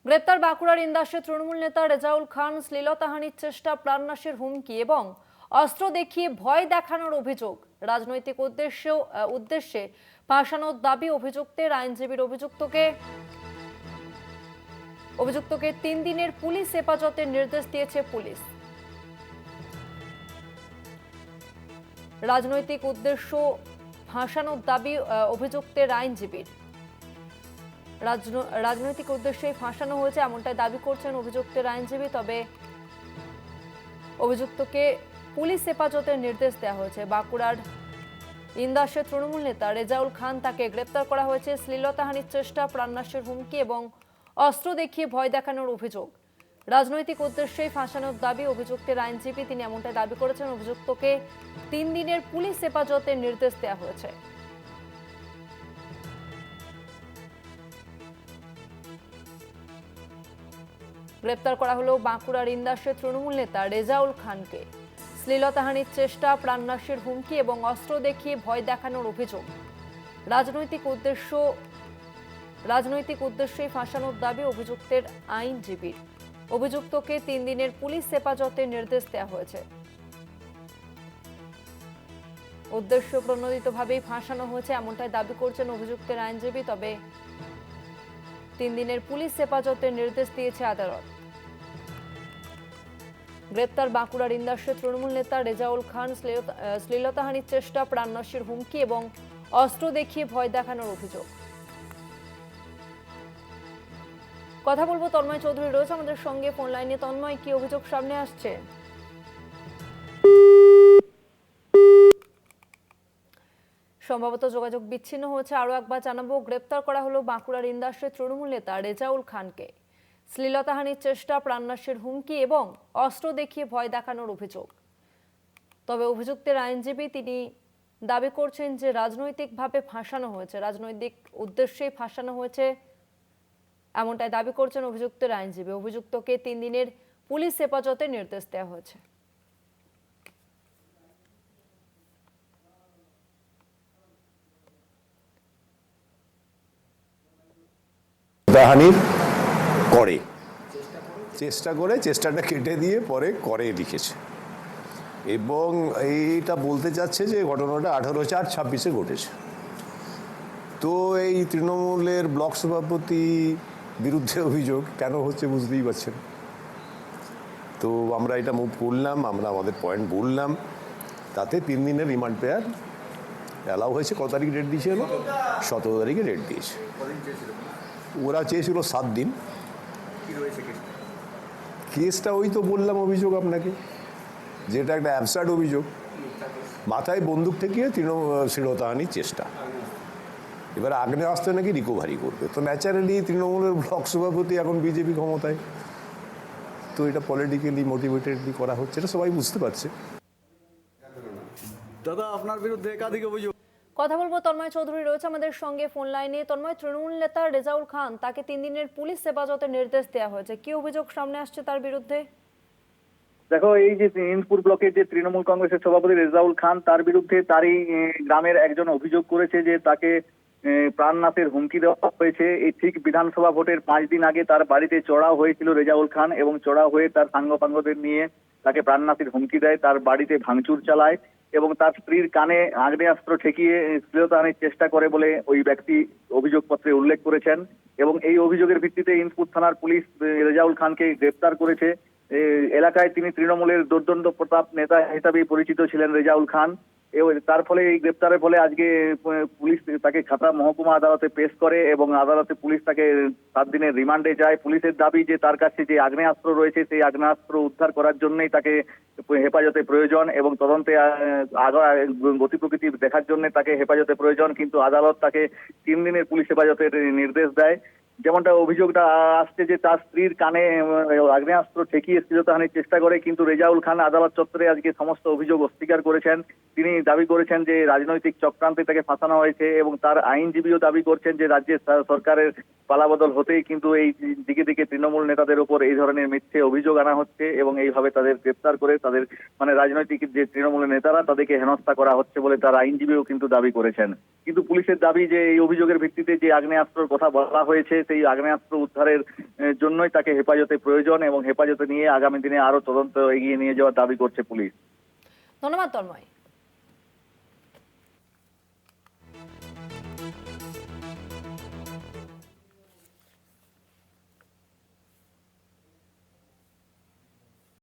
গ্রেপ্তার বাঁকুড়ার ইন্দাসে তৃণমূল নেতা রেজাউল খান। শ্লীলতাহানির চেষ্টা, প্রাণনাশের হুমকি এবং অস্ত্র দেখিয়ে ভয় দেখানোর অভিযোগ। রাজনৈতিক উদ্দেশ্যে ফাঁসানোর দাবি অভিযুক্তের। আইনজীবীর অভিযুক্তকে 3 দিনের পুলিশ হেফাজতের নির্দেশ দিয়েছে পুলিশ। রাজনৈতিক উদ্দেশ্য ফাঁসানোর দাবি অভিযুক্তের আইনজীবীর। রাজনৈতিক উদ্দেশ্যে ফাঁসানো হয়েছে এমনটাই দাবি করছেন অভিযুক্তের আইনজীবী। তবে অভিযুক্তকে পুলিশ হেফাজতের নির্দেশ দেওয়া হয়েছে। বাঁকুড়ার ইন্দাসের তৃণমূল নেতা রেজাউল খান, তাকে গ্রেপ্তার করা হয়েছে। শ্লীলতাহানির চেষ্টা, প্রাণনাশের হুমকি এবং অস্ত্র দেখিয়ে ভয় দেখানোর অভিযোগ। রাজনৈতিক উদ্দেশ্যে ফাঁসানোর দাবি অভিযুক্তের আইনজীবী, তিনি এমনটাই দাবি করেছেন। অভিযুক্তকে 3 দিনের পুলিশ হেফাজতের নির্দেশ দেওয়া হয়েছে। গ্রেপ্তার করা হলো বাঁকুড়ার ইন্দাসের তৃণমূল নেতা রেজাউল খানকে। শ্লীলতাহানির চেষ্টা, প্রাণনাশের হুমকি এবং অস্ত্র দেখিয়ে ভয় দেখানোর অভিযোগ। রাজনৈতিক উদ্দেশ্যে ফাঁসানোর দাবি অভিযুক্তের আইনজীবীর। অভিযুক্তকে 3 দিনের পুলিশ হেফাজতের নির্দেশ দেওয়া হয়েছে। উদ্দেশ্য প্রণোদিতভাবেই ফাঁসানো হয়েছে এমনটাই দাবি করছেন অভিযুক্তের আইনজীবী। তবে 3 দিনের পুলিশ হেফাজতের নির্দেশ দিয়েছে আদালত। গ্রেপ্তার বাঁকুড়ার ইন্দাসের তৃণমূল নেতা রেজাউল খান। শ্লীলতাহানির চেষ্টা, প্রাণনাশের হুমকি এবং অস্ত্র দেখিয়ে ভয় দেখানোর অভিযোগ। কথা বলবো তন্ময় চৌধুরী রয়েছে আমাদের সঙ্গে ফোন লাইনে। তন্ময়, কি অভিযোগ সামনে আসছে? সম্ভবত যোগাযোগ বিচ্ছিন্ন হয়েছে। আরো একবার জানাবো, গ্রেপ্তার করা হলো বাঁকুড়ার ইন্দাসের তৃণমূল নেতা রেজাউল খানকে। শ্লীলতাহানির চেষ্টা, প্রাণনাশের হুমকি এবং অস্ত্র দেখিয়ে ভয় দেখানোর অভিযোগ। তবে অভিযুক্তের আইনজীবী, তিনি দাবি করছেন যে রাজনৈতিকভাবে ফাঁসানো হয়েছে, রাজনৈতিক উদ্দেশ্যেই ফাঁসানো হয়েছে এমনটাই দাবি করছেন অভিযুক্তের আইনজীবী। অভিযুক্তকে 3 দিনের পুলিশ হেফাজতে নির্দেশ দেওয়া হয়েছে। দাহানির করে চেষ্টাটা কেটে দিয়ে পরে করে লিখেছে এবং এইটা বলতে চাচ্ছে যে ঘটনাটা 18/4/26 ঘটেছে। তো এই তৃণমূলের ব্লক সভাপতি বিরুদ্ধে অভিযোগ কেন হচ্ছে বুঝতেই পারছেন। তো আমরা এটা মুভ করলাম, আমরা আমাদের পয়েন্ট বললাম, তাতে 3 দিনের রিমান্ড পেয়ার অ্যালাউ হয়েছে। কত তারিখ ডেট দিয়েছিল? 17 তারিখে ডেট দিয়েছে। ওরা চেয়েছিল 7 দিন। কেসটা ওই তো বললাম অভিযোগ আপনাকে, যেটা একটা অ্যাবসার্ড অভিযোগ। মাথায় বন্দুক ঠেকিয়ে শ্লীলতাহানির চেষ্টা। এবার আগ্নেয়াস্ত্র নাকি রিকভারি করবে। তো ন্যাচারালি তৃণমূলের ব্লক সভাপতি, এখন বিজেপি ক্ষমতায়, তো এটা পলিটিক্যালি মোটিভেটেডলি করা হচ্ছে, এটা সবাই বুঝতে পারছে। দাদা, আপনার বিরুদ্ধে একাধিক অভিযোগ। কথা বলবো তন্ময় চৌধুরী রয়েছে আমাদের সঙ্গে ফোন লাইনে। তন্ময়, তৃণমূল নেতা রেজাউল খান, তাকে 3 দিনের পুলিশ হেফাজতের নির্দেশ দেওয়া হয়েছে, কি অভিযোগ সামনে আসছে তার বিরুদ্ধে? দেখো, এই যে ইনপুর ব্লকের যে তৃণমূল কংগ্রেসের সভাপতি রেজাউল খান, তার বিরুদ্ধে তারই গ্রামের একজন অভিযোগ করেছে যে তাকে প্রাণনাশের হুমকি দেওয়া হয়েছে। এই ঠিক বিধানসভা ভোটের 5 দিন আগে তার বাড়িতে চড়াও হয়েছিল রেজাউল খান, এবং চড়াও হয়ে তার সাঙ্গপাঙ্গদের নিয়ে তাকে প্রাণনাশের হুমকি দেয়, তার বাড়িতে ভাঙচুর চালায় এবং তার স্ত্রীর কানে আগ্নেয়াস্ত্র ঠেকিয়ে শ্লীলতাহানির চেষ্টা করে বলে ওই ব্যক্তি অভিযোগপত্রে উল্লেখ করেছেন। এবং এই অভিযোগের ভিত্তিতে ইনপুট থানার পুলিশ রেজাউল খানকে গ্রেপ্তার করেছে। এলাকায় তিনি তৃণমূলের দুর্দণ্ড প্রতাপ নেতা হিসাবেই পরিচিত ছিলেন রেজাউল খান। তার ফলে এই গ্রেপ্তারের ফলে আজকে পুলিশ তাকে খাতড়া মহকুমা আদালতে পেশ করে এবং আদালতে পুলিশ তাকে 7 দিনের রিমান্ডে যায়। পুলিশের দাবি যে তার কাছে যে আগ্নেয়াস্ত্র রয়েছে, সেই আগ্নেয়াস্ত্র উদ্ধার করার জন্যই তাকে হেফাজতে প্রয়োজন এবং তদন্তে গতি প্রকৃতি দেখার জন্য তাকে হেফাজতে প্রয়োজন। কিন্তু আদালত তাকে 3 দিনের পুলিশ হেফাজতের নির্দেশ দেয়। যেমনটা অভিযোগটা আসছে যে তার স্ত্রীর কানে আগ্নেয়াস্ত্র ঠেকিয়ে শ্লীলতাহানির চেষ্টা করে, কিন্তু রেজাউল খান আদালত চত্বরে আজকে সমস্ত অভিযোগ অস্বীকার করেছেন। তিনি দাবি করেছেন যে রাজনৈতিক চক্রান্তে তাকে ফাঁসানো হয়েছে এবং তার আইনজীবীও দাবি করছেন যে রাজ্যের সরকারের পালাবদল হতেই কিন্তু এই দিকে দিকে তৃণমূল নেতাদের উপর এই ধরনের মিথ্যে অভিযোগ আনা হচ্ছে এবং এইভাবে তাদের গ্রেপ্তার করে তাদের রাজনৈতিক যে তৃণমূলের নেতারা তাদেরকে হেনস্থা করা হচ্ছে বলে তার আইনজীবীও কিন্তু দাবি করেছেন। কিন্তু পুলিশের দাবি যে এই অভিযোগের ভিত্তিতে যে আগ্নেয়াস্ত্রের কথা বলা হয়েছে সেই আগ্নেয়াস্ত্র উদ্ধারের জন্যই তাকে হেফাজতে প্রয়োজন এবং হেফাজতে নিয়ে আগামী দিনে আরো তদন্ত এগিয়ে নিয়ে যাওয়ার দাবি করছে পুলিশ। ধন্যবাদ তন্ময়।